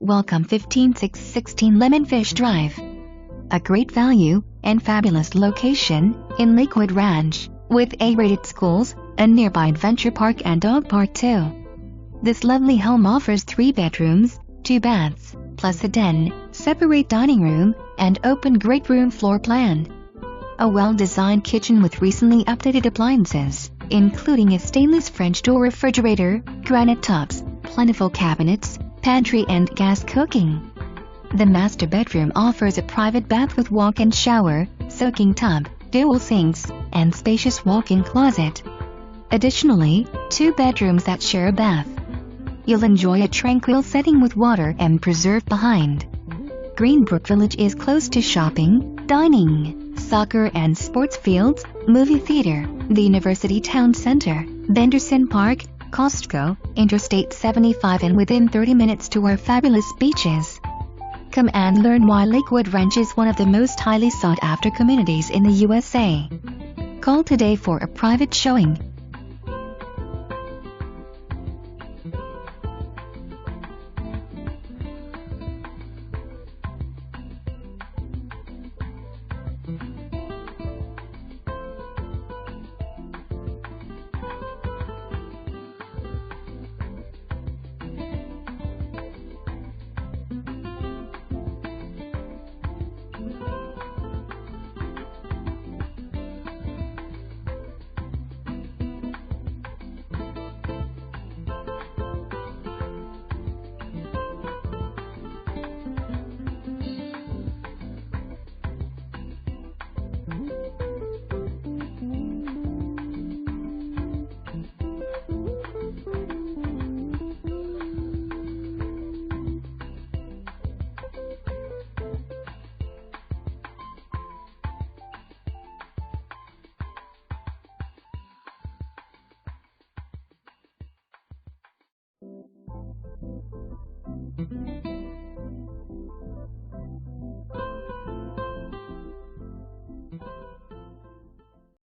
Welcome 15616 Lemonfish Drive. A great value and fabulous location in Lakewood Ranch, with A-rated schools, a nearby adventure park and dog park too. This lovely home offers 3 bedrooms, 2 baths, plus a den, separate dining room, and open great room floor plan. A well-designed kitchen with recently updated appliances, including a stainless French door refrigerator, granite tops, plentiful cabinets, pantry and gas cooking. The master bedroom offers a private bath with walk-in shower, soaking tub, dual sinks, and spacious walk-in closet. Additionally, 2 bedrooms that share a bath. You'll enjoy a tranquil setting with water and preserve behind. Greenbrook Village is close to shopping, dining, soccer and sports fields, movie theater, the University Town Center, Benderson Park, Costco, Interstate 75 and within 30 minutes to our fabulous beaches. Come and learn why Lakewood Ranch is one of the most highly sought-after communities in the USA. Call today for a private showing.